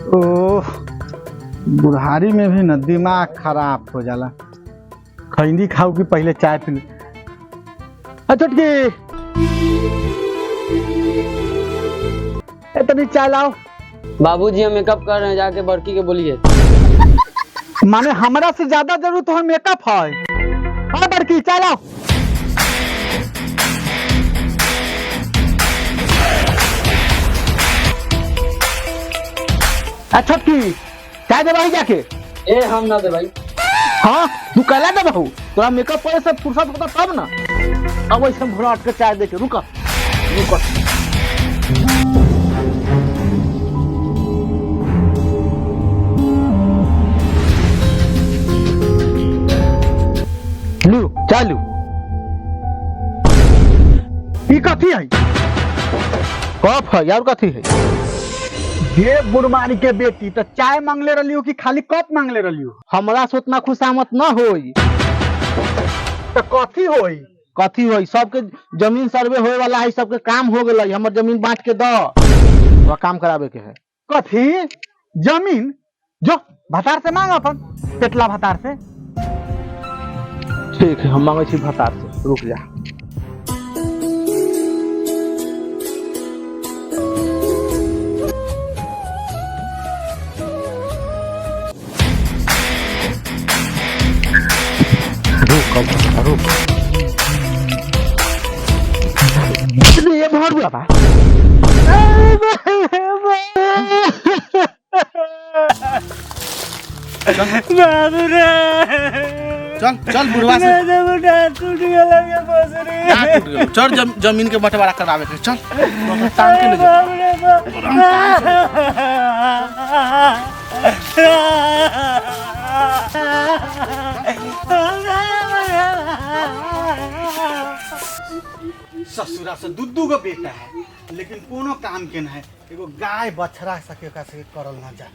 ओह, बुढ़ारी में भी न दिमाग खराब हो जाला। खैनी खाऊ कि पहले चाय पी लूं। चुटकी तनी चाय लाओ। बाबूजी हम मेकअप कर रहे हैं, जाके बड़की के बोलिए। माने हमरा से ज्यादा जरूरत तो मेकअप है। हाँ बड़की चाय लाओ। अच्छा की चाय दे भाई जाके। ए हम ना दे भाई। हाँ तू कहला दे बहू, तोरा मेकअप करे से फुर्सत होता तब ना। अब ऐसे भोरा हट के चाय दे के रुका रुका। लू चालू ई कथी है? कप है यार, कथी है? ये बुढ़मारी के बेटी तो चाय मांगले रही हो कि खाली कप मांगले रही हो? हमरा से उतना खुशामत न होई तो कथी होई? कथी होई? सबके जमीन सर्वे होए वाला है, सबके काम हो गए। हमर जमीन बांट के दो, काम करावे के है। कथी जमीन? जो भतार से मांग, अपन पेटला भतार से। ठीक है हम मांगे छी भतार से, रुक जा। रुक ये भर हुआ बा। चल चल बुढ़वा से चल जमीन के बंटवारा करावे के चल। टांग के ले ससुरा से दुद्दू का बेटा है, लेकिन कोनो काम के न है। एगो गाय बछड़ा सके का से करल ना जा।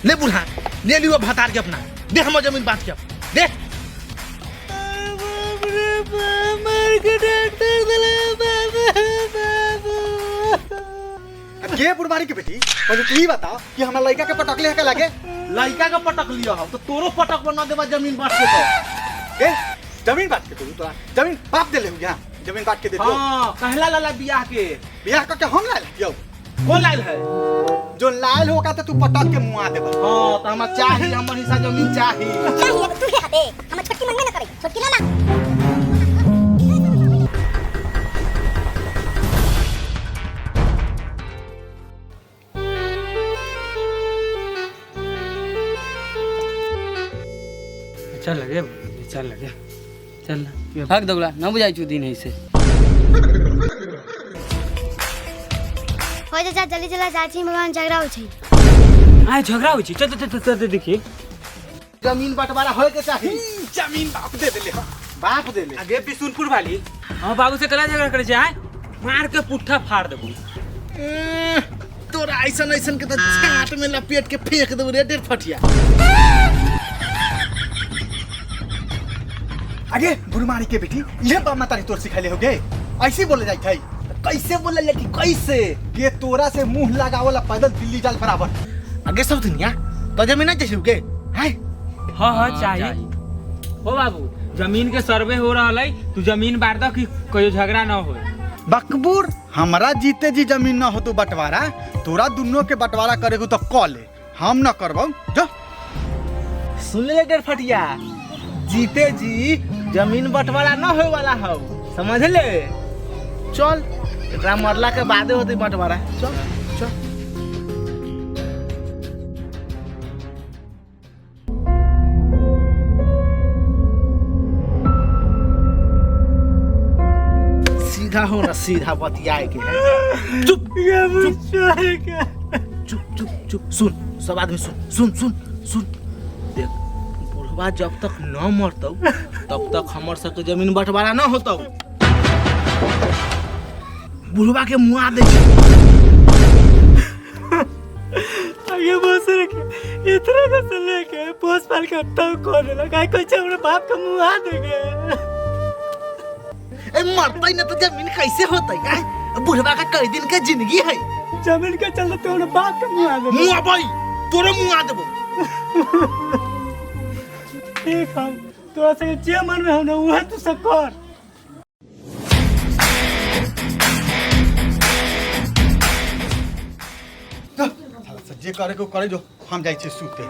ले बुढ़ा ले लियो भतार के अपना दे, हम जमीन बांट के दे। के बुढ़मारी के बेटी पहले तू ही बताओ कि हमरा लड़का के पटक ले के लगे। लड़का का पटक लिया हो तो तोरो पटक बना देबा जमीन बांट के। तो ए जमीन बांट के तू तोरा जमीन बाप दे ले यहाँ जमीन बांट के दे दो। हां कहला लाला बियाह के बियाह का क्या हम लायल दियो? कौन लायल है? जो लायल होगा तो तू पटक के मुआ देबा। हां तो हमरा चाहिए, हमर हिस्सा जमीन चाहिए। चाहिए तो तू ले दे, हम छोटकी मंगने ना करे, छोटकी ना ला। चल लगे चल लगे चल थक दगला न बुझाई छु दिन ऐसे हो जा जल्दी चला चाची मगान झगड़ा हो छै। आय झगड़ा हो छी। चल चल चल देखिए जमीन बंटवारा होए के चाहिए। जमीन बाप दे देले, बाप दे ले। आगे बिशुनपुर वाली हां बाबू से कला झगड़ा करे छै। आय मार के पुट्ठा फाड़ देबू। तोरा ऐसन ऐसन के तो छाट में लपेट के फेंक देबू रे डेढ़ फटिया। अरे बुढ़मारी के बेटी ये बात तारी तोर सिखाले हो गे? ऐसे बोले जाई थई? कैसे बोले लेकिन कैसे के तोरा से मुंह लगावला पैदल दिल्ली जाल बराबर। आगे सब दुनिया तो जमीन नहीं चाहिए के हाय। हां हां चाहिए हो बाबू। जमीन के सर्वे हो रहा है, तू जमीन बांट दो कि कोई झगड़ा ना हो। बकबूर हमरा जीते जी जमीन ना हो तो बंटवारा, तोरा दोनों के बंटवारा करेगो तो क ले, हम ना करबो। जो सुन ले डेढ़ फटिया, जीते जी जमीन बंटवारा ना होए वाला हो, समझ ले। चल एकरा मरला के बादे होते बंटवारा। चल चल सीधा हो ना, सीधा बतियाए के है। चुप चुप चुप चुप सुन, सब आदमी सुन सुन सुन सुन। देख बुढ़वा जब तक न मरतौ तब तक हमर सबके जमीन बंटवारा न होतौ। बुढ़वा के मुआ दे आगे बस रखे इतना का से लेके पोस पाल के तब कौन लगा कोई हमरा बाप का मुंह आ देगे ए मरता ही ना तो जमीन कैसे होता है बुढ़वा का कई दिन का जिंदगी है जमीन के चलते तो हमरा बाप का मुंह आ देगे मुंह भाई तोरे मुंह आ देबो ठीक हम तोरा से जे मन में हम वो तू सब कर जे करे को करे जो हम जाई छे सुते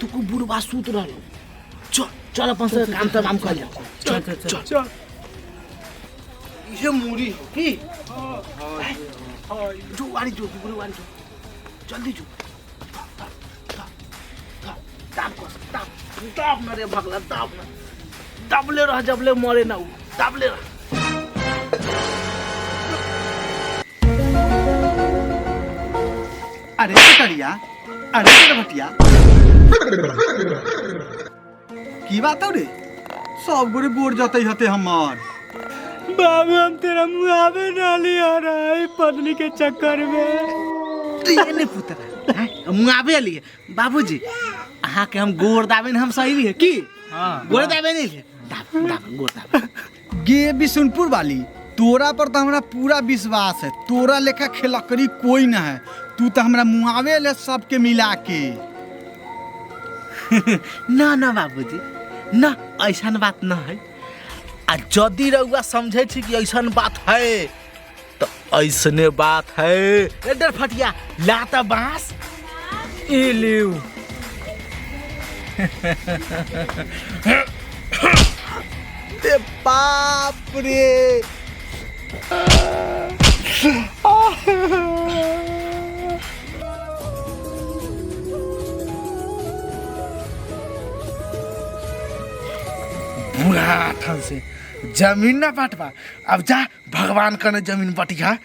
तुको बुढ़वा सूत रहलो चल चल अपन से काम तमाम कर ले चल चल चल ये मुड़ी हो की जो वाली जो बुढ़वारी जो जल्दी जो दाब ना रे भगला दाब ना दबले रह जबले मरे ना दबले रह अरे करिया अरे भटिया की बात हो रे सब गोरे बोर जाते हते हमार बाबू हम तेरा मुंह आवे ना लिया रहा पत्नी के चक्कर में तू ये नहीं पुत्र मुंह आवे लिए बाबूजी अहाँ के हम गोर दाबे हम सही लिए की हां गोर दाबे नहीं लिए दाब गोर दाब गे बिशुनपुर वाली तोरा पर तो हमरा पूरा विश्वास है तोरा लेखा खिलकड़ी कोई ना है तू तो हमरा मुआवे ले सबके मिला के ना ना बाबूजी ना ऐसा बात ना है आ जदि रउआ समझे छी कि ऐसा बात है तो ऐसने बात है इधर फटिया लाता बांस ए लियो ए बाप रे बुरा ठन से जमीन ना बांटवा अब जा भगवान कने जमीन बटिया